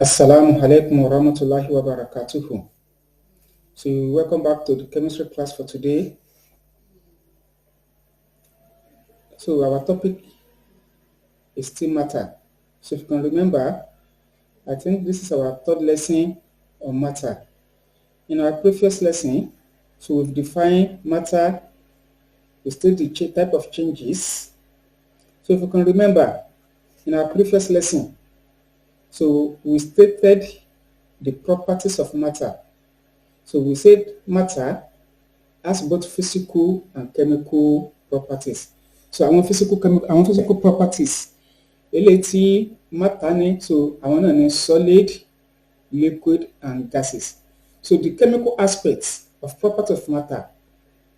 Assalamu alaikum wa rahmatullahi wa barakatuhu. So welcome back to the chemistry class for today. So our topic is still matter. So if you can remember, I think this is our third lesson on matter. In our previous lesson, so we've defined matter, we state the type of changes. So if you can remember, in our previous lesson, so we stated the properties of matter. So we said matter has both physical and chemical properties. So àwọn physical properties eléyìí tí matter ní, so àwọn náà ní solid, liquid and gases. So the chemical aspects of property of matter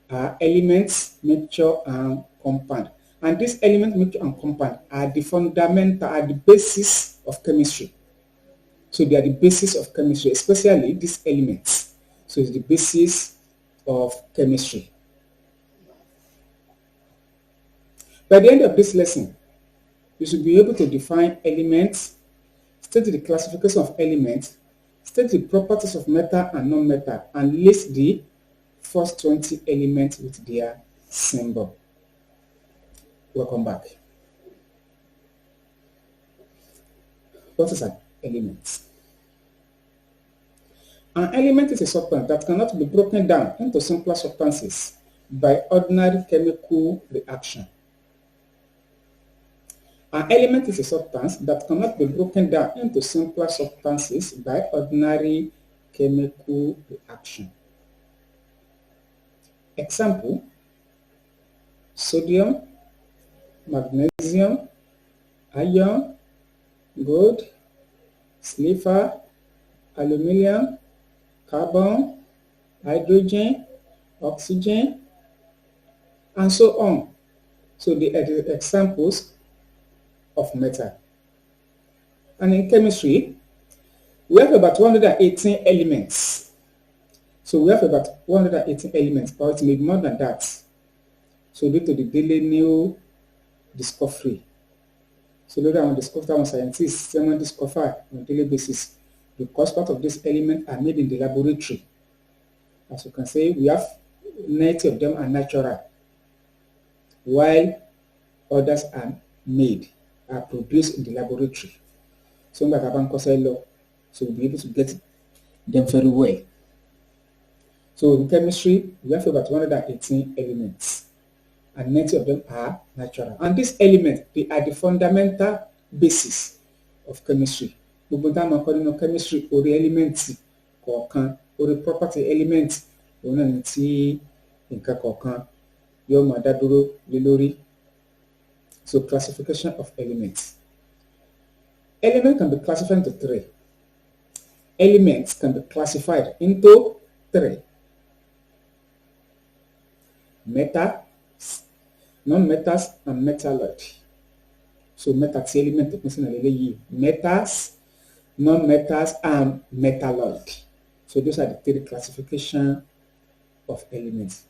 are elements, mixture and compound. And these elements, mixture and compound are the fundamental, are the basis of chemistry. So they are the basis of chemistry, especially these elements. So it's the basis of chemistry. By the end of this lesson, you should be able to define elements, state the classification of elements, state the properties of metal and non-metal, and list the first 20 elements with their symbol. Welcome back. What is an element? An element is a substance that cannot be broken down into simpler substances by ordinary chemical reaction. An element is a substance that cannot be broken down into simpler substances by ordinary chemical reaction. Example: sodium, magnesium, iron, gold, silver, aluminium, carbon, hydrogen, oxygen, and so on. So they are the examples of metal. And in chemistry, we have about 118 elements. So we have about 118 elements, but it may be more than that. So due to the daily new discovery. So later on, scientists discover on a daily basis, because part of these elements are made in the laboratory. As you can see, we have 90 of them are natural, while others are produced in the laboratory. So we'll be able to get them very well. So in chemistry, we have about 118 elements, and 90 of them are natural. And these elements, they are the fundamental basis of chemistry. Gbogbo tá a máa kọ́ nínú chemistry, orí elements kọ̀ọ̀kan, orí property elements, òun náà ni tí nǹkan kọ̀ọ̀kan yóò máa dá dúró lé lórí. So classification of elements. Elements can be classified into three. Elements can be classified into three: metals, non-metals, and metalloid. So metals element metals, non-metals, and metalloid. So those are the three classification of elements.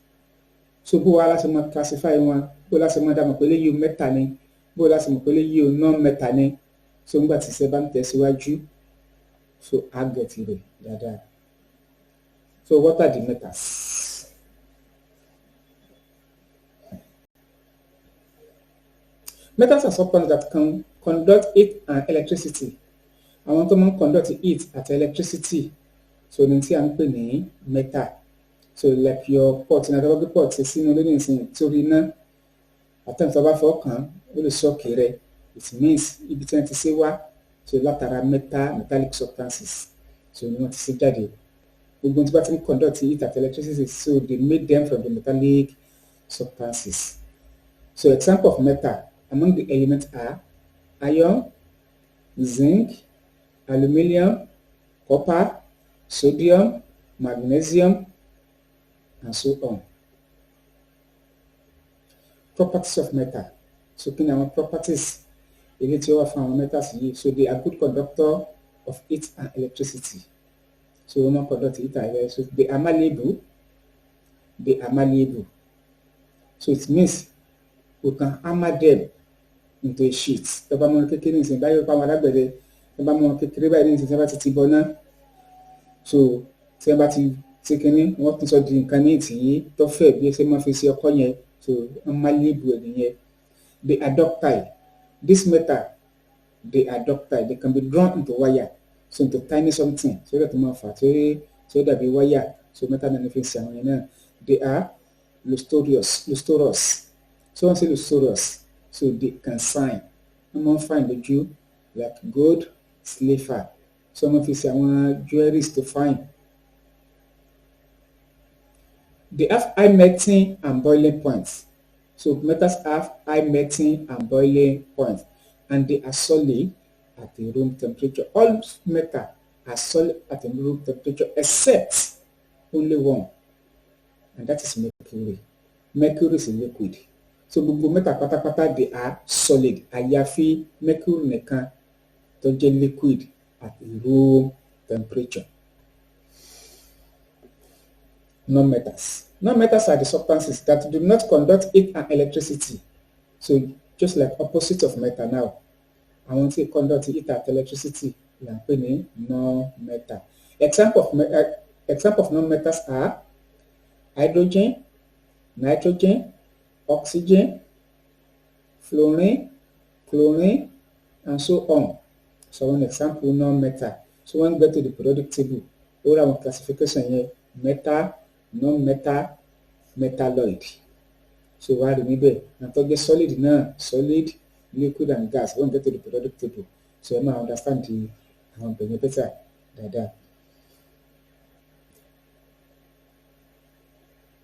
So bó wá láti máa classify wọn, bó láti máa dámọ̀ pé eléyìí metal ni, bó láti mọ̀ pé eléyìí non-metal ni. So nígbà tí iṣẹ́ bá ń tẹ̀síwájú, so á get rẹ̀ dáadáa. So what are the metals? Metals are substances that can conduct heat and electricity. Àwọn tó máa ń conduct heat àti electricity, so ní tí à ń pè ní metal. So like your pot, in another pot, ṣe sínú lórí ìsìn torí iná, àtẹ̀yìntàn bá fọ́ kàn án, ó lè ṣọ́ọ̀kì rẹ̀. It means ibi tí wọ́n ti ṣe wá, so látara metallic substances, so ni wọ́n ti ṣe jáde. Gbogbo tí bá ti ń conduct heat àti electricity, so they made them from the metallic substances. So example of metal among the elements are iron, zinc, aluminium, copper, sodium, magnesium, and so on. Properties of metal. So kí ni àwọn properties èyí tí ó wà fún àwọn metals yìí? So they are good conductor of heat and electricity. So wọ́n máa conduct heat and electricity. So they are malleable. So it means we can hammer them into a sheet. Tó bá mọ kékeré nìsín báyọ̀ pa àwọn alágbẹ̀dẹ Tí wọ́n bá mú wọn kékeré báyìí nísìnyí tí wọ́n bá ti bọná, so tí wọ́n bá ti ṣe kínní wọ́n tún sọ di nǹkan míì tí tó fẹ̀ bí ẹ ṣe máa fi ṣe ọkọ́ yẹn, so wọ́n máa léèbù ẹ̀ nìyẹn. They are ductile. This metal, they are ductile. They can be drawn into wire, so into tiny something, so that máa fà tí ó dàbí wáyà, so metal náà ní fi ṣe àwọn yẹn náà. They are lustrous. So wọ́n ṣe lustrous, so they can shine. Wọ́n máa ń fine lójú like gold, silver. So wọ́n fi ṣe àwọn jewelries to fine. They have high melting and boiling points. So metals have high melting and boiling points, and they are solid at the room temperature. All metal are solid at the room temperature except only one, and that is mercury. Mercury is a liquid. So gbogbo metal pátápátá they are solid. Àyàfi mercury nìkan tó jẹ́ liquid at the room temperature. Non-metals. Non-metals are the substances that do not conduct heat and electricity. So just like opposite of metal now, àwọn tí conduct heat and electricity là ń pè ní non-metal. Example of non-metals are hydrogen, nitrogen, oxygen, fluorine, chlorine, and so on. So one example non-metal. So when we get to the periodic table, all our classification here: metal, non-metal, metalloid. So why do we be? And to get solid now, solid, liquid, and gas. When we get to the periodic table, so you might understand the better than that.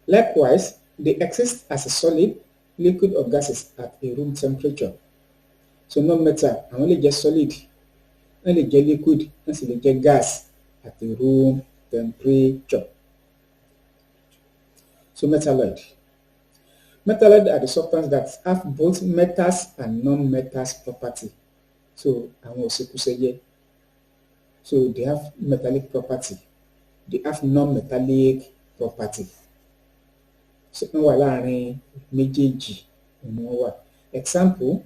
Likewise, they exist as a solid, liquid, or gases at a room temperature. So non-metal, àwọn lè jẹ́ solid, wọ́n lè jẹ́ liquid, wọ́n sì lè jẹ́ gas at a room temperature. So metalloid. Metalloid are the substances that have both metals and non-metals property. So àwọn òṣèkúṣẹyẹ. So they have metallic property. They have non-metallic property. So wọ́n wà láàrin méjèèjì ni wọ́n wà. Example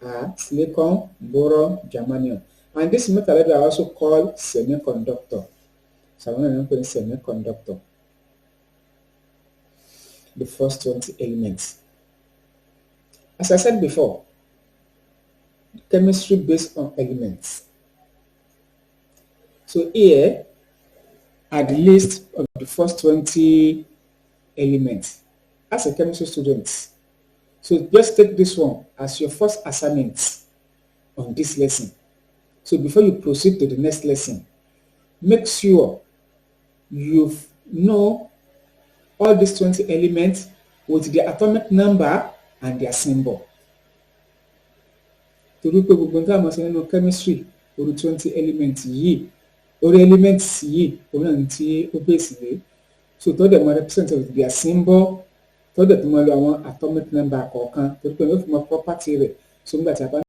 are silicon, boron, germanium. And these metalloids are also called semiconductor. So àwọn ènìyàn ń pè ní semiconductor. The first 20 elements. As I said before, chemistry based on elements. So here are the list of the first 20 elements. As a chemistry student, so just take this one as your first assignment on this lesson. So before you proceed to the next lesson, make sure you know all these 20 elements with their atomic number and their symbol. Torí pé gbogbo nǹkan àmọ́ sí nínú chemistry orí 20 elements yìí, orí elements yìí, òun náà tí ó bèsì lé. So tó dẹ̀ mọ represent with their symbol, tó dẹ̀ tó mọ lo àwọn atomic number kọ̀ọ̀kan, torí pé ó fi mọ property rẹ̀. So nígbà tí a bá